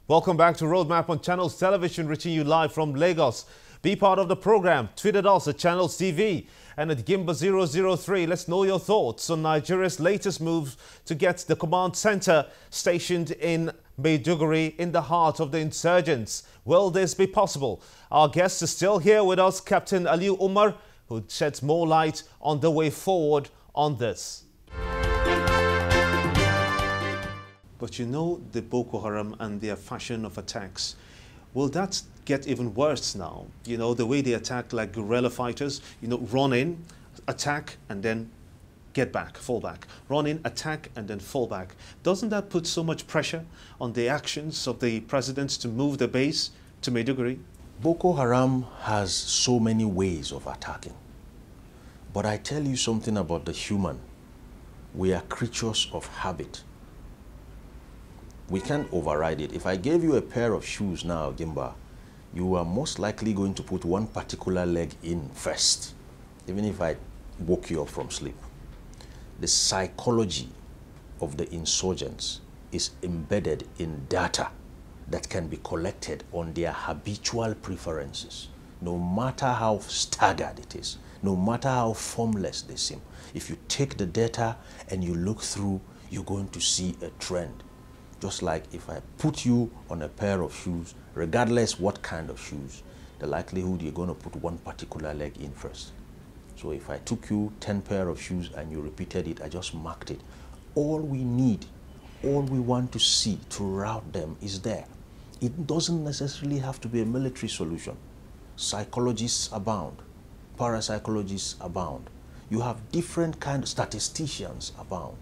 Welcome back to Roadmap on Channels Television, reaching you live from Lagos. Be part of the program. Tweet at us at Channels TV and at Gimba003. Let's know your thoughts on Nigeria's latest move to get the command center stationed in Maiduguri, in the heart of the insurgents. Will this be possible? Our guest is still here with us, Captain Aliu Umar, who sheds more light on the way forward on this. But you know the Boko Haram and their fashion of attacks. Will that get even worse now? You know, the way they attack like guerrilla fighters, you know, run in, attack, and then get back, fall back. Run in, attack, and then fall back. Doesn't that put so much pressure on the actions of the president to move the base to Maiduguri? Boko Haram has so many ways of attacking. But I tell you something about the human. We are creatures of habit. We can't override it. If I gave you a pair of shoes now, Gimba, you are most likely going to put one particular leg in first, even if I woke you up from sleep. The psychology of the insurgents is embedded in data that can be collected on their habitual preferences, no matter how staggered it is, no matter how formless they seem. If you take the data and you look through, you're going to see a trend. Just like if I put you on a pair of shoes, regardless what kind of shoes, the likelihood you're going to put one particular leg in first. So if I took you 10 pair of shoes and you repeated it, I just marked it. All we need, all we want to see to route them is there. It doesn't necessarily have to be a military solution. Psychologists abound. Parapsychologists abound. You have different kinds of statisticians abound.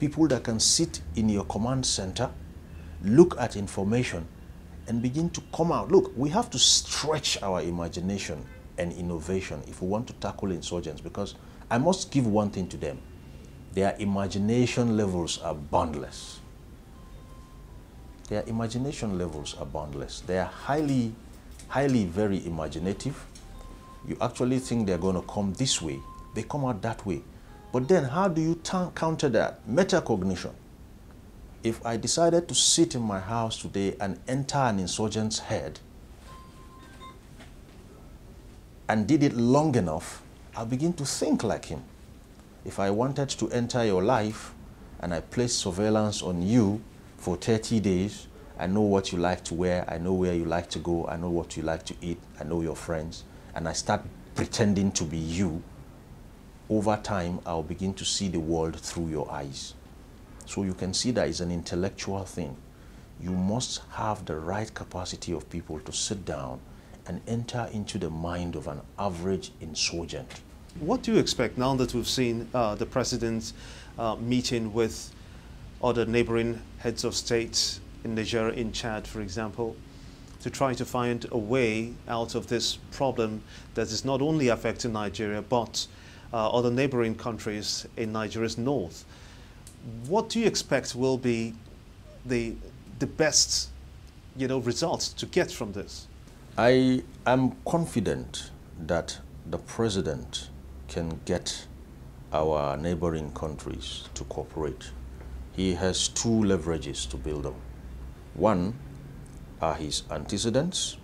People that can sit in your command center, look at information, and begin to come out. Look, we have to stretch our imagination and innovation if we want to tackle insurgents, because I must give one thing to them. Their imagination levels are boundless. Their imagination levels are boundless. They are highly very imaginative. You actually think they're going to come this way. They come out that way. But then how do you counter that? Metacognition. If I decided to sit in my house today and enter an insurgent's head and did it long enough, I'll begin to think like him. If I wanted to enter your life and I place surveillance on you for 30 days, I know what you like to wear, I know where you like to go, I know what you like to eat, I know your friends, and I start pretending to be you, over time, I'll begin to see the world through your eyes. So you can see that it's an intellectual thing. You must have the right capacity of people to sit down and enter into the mind of an average insurgent. What do you expect now that we've seen the president meeting with other neighboring heads of state in Niger, in Chad, for example, to try to find a way out of this problem that is not only affecting Nigeria, but other neighboring countries in Nigeria's north? What do you expect will be the best, results to get from this? I am confident that the president can get our neighboring countries to cooperate. He has two leverages to build on. One are his antecedents.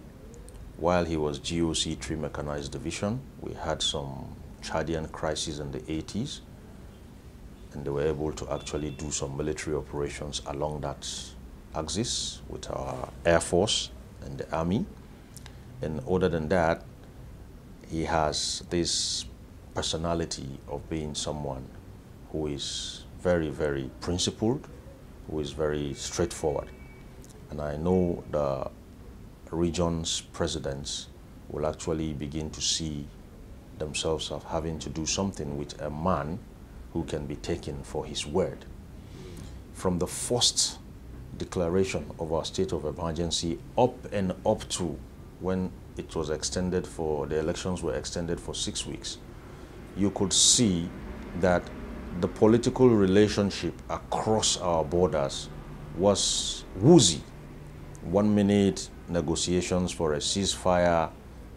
While he was GOC 3 Mechanized Division, we had some Chadian crisis in the 80s, and they were able to actually do some military operations along that axis with our Air Force and the Army. And other than that, he has this personality of being someone who is very, very principled, who is very straightforward. And I know the region's presidents will actually begin to see themselves of having to do something with a man who can be taken for his word. From the first declaration of our state of emergency up to when it was extended the elections were extended for 6 weeks, you could see that the political relationship across our borders was woozy. 1 minute negotiations for a ceasefire,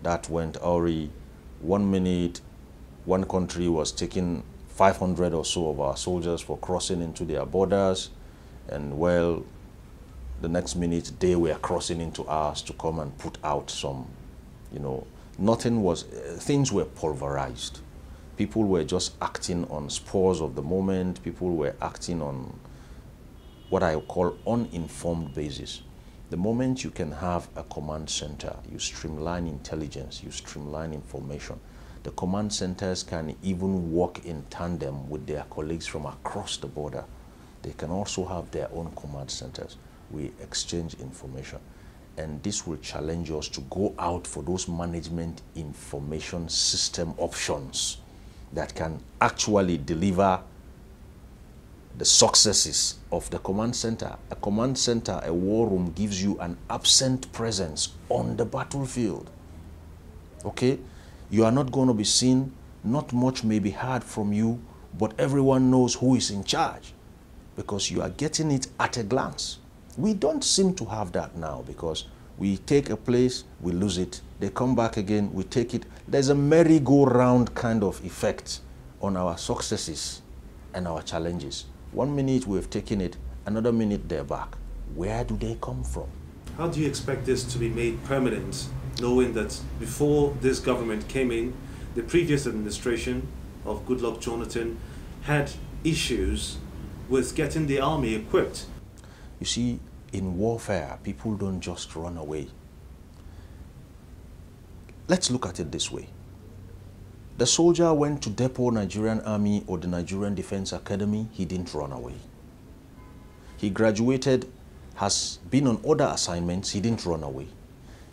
that went awry. 1 minute, one country was taking 500 or so of our soldiers for crossing into their borders, and well, The next minute, they were crossing into ours to come and put out some, you know, nothing was, things were pulverized. People were just acting on spurs of the moment. People were acting on what I call uninformed basis. The moment you can have a command center, you streamline intelligence, you streamline information. The command centers can even work in tandem with their colleagues from across the border. They can also have their own command centers. We exchange information. And this will challenge us to go out for those management information system options that can actually deliver the successes of the command center. A command center, a war room, gives you an absent presence on the battlefield. Okay? You are not going to be seen, not much may be heard from you, but everyone knows who is in charge because you are getting it at a glance. We don't seem to have that now because we take a place, we lose it. They come back again, we take it. There's a merry-go-round kind of effect on our successes and our challenges. 1 minute we've taken it, another minute they're back. Where do they come from? How do you expect this to be made permanent, knowing that before this government came in, the previous administration of Goodluck Jonathan had issues with getting the army equipped? You see, in warfare, people don't just run away. Let's look at it this way. The soldier went to Depot Nigerian Army or the Nigerian Defense Academy, he didn't run away. He graduated, has been on other assignments, he didn't run away.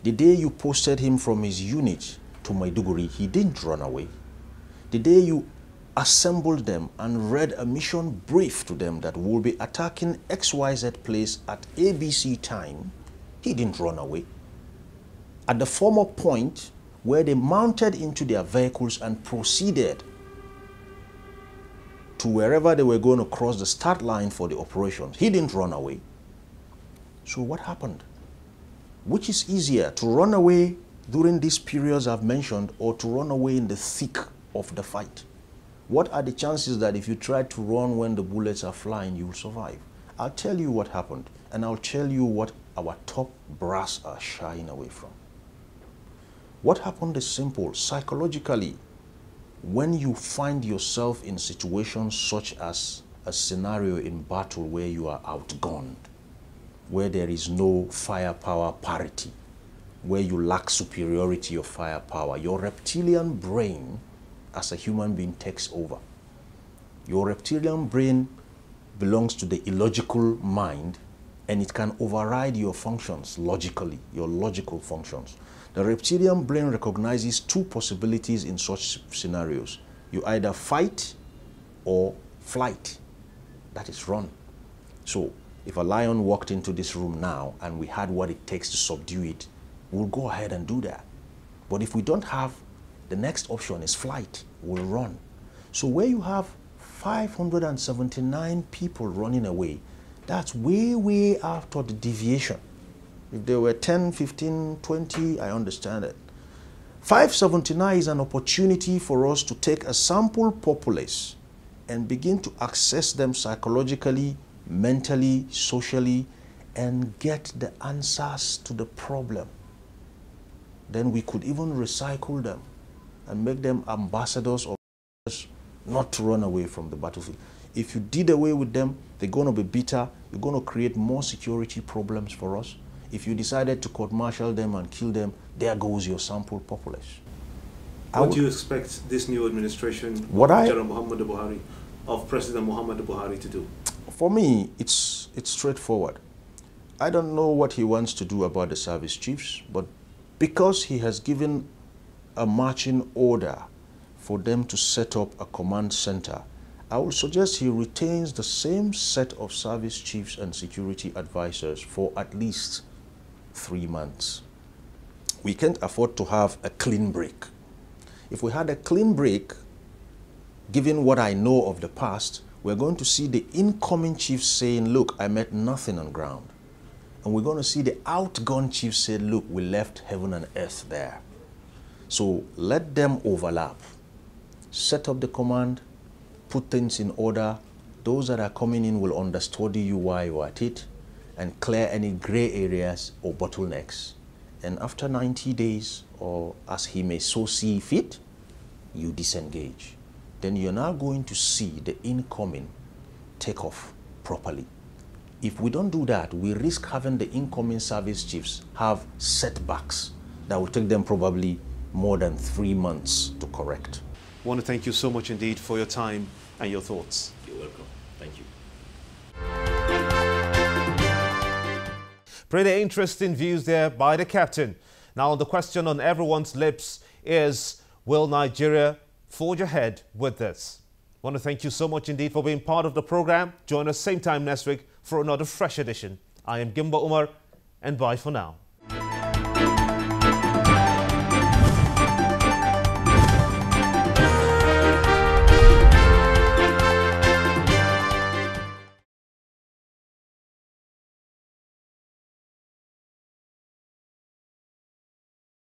The day you posted him from his unit to Maiduguri, he didn't run away. The day you assembled them and read a mission brief to them that will be attacking XYZ place at ABC time, he didn't run away. At the former point where they mounted into their vehicles and proceeded to wherever they were going to cross the start line for the operations, he didn't run away. So what happened? Which is easier, to run away during these periods I've mentioned or to run away in the thick of the fight? What are the chances that if you try to run when the bullets are flying, you will survive? I'll tell you what happened, and I'll tell you what our top brass are shying away from. What happened is simple. Psychologically, when you find yourself in situations such as a scenario in battle where you are outgunned, where there is no firepower parity, where you lack superiority of firepower, your reptilian brain as a human being takes over. Your reptilian brain belongs to the illogical mind, and it can override your functions logically, your logical functions. The reptilian brain recognizes two possibilities in such scenarios. You either fight or flight. That is run. So if a lion walked into this room now and we had what it takes to subdue it, we'll go ahead and do that. But if we don't have, the next option is flight. We'll run. So where you have 579 people running away, that's way after the deviation. If there were 10, 15, 20, I understand it. 579 is an opportunity for us to take a sample populace and begin to access them psychologically, mentally, socially, and get the answers to the problem. Then we could even recycle them and make them ambassadors of not to run away from the battlefield. If you did away with them, they're going to be bitter. You're going to create more security problems for us. If you decided to court-martial them and kill them, there goes your sample populace. What do you expect this new administration of President Muhammadu Buhari to do? For me, it's straightforward. I don't know what he wants to do about the service chiefs, but because he has given a marching order for them to set up a command center, I would suggest he retains the same set of service chiefs and security advisors for at least 3 months. We can't afford to have a clean break. If we had a clean break, given what I know of the past, we're going to see the incoming chiefs saying, look, I met nothing on ground. And we're going to see the outgone chiefs say, look, we left heaven and earth there. So let them overlap. Set up the command, put things in order. Those that are coming in will understudy you while you're at it. and clear any gray areas or bottlenecks. And after 90 days, or as he may so see fit, you disengage. Then you're now going to see the incoming take off properly. If we don't do that, we risk having the incoming service chiefs have setbacks that will take them probably more than 3 months to correct. I want to thank you so much indeed for your time and your thoughts. You're welcome. Thank you. Pretty interesting views there by the captain. Now, the question on everyone's lips is, will Nigeria forge ahead with this? I want to thank you so much indeed for being part of the program. Join us same time next week for another fresh edition. I am Gimba Umar, and bye for now.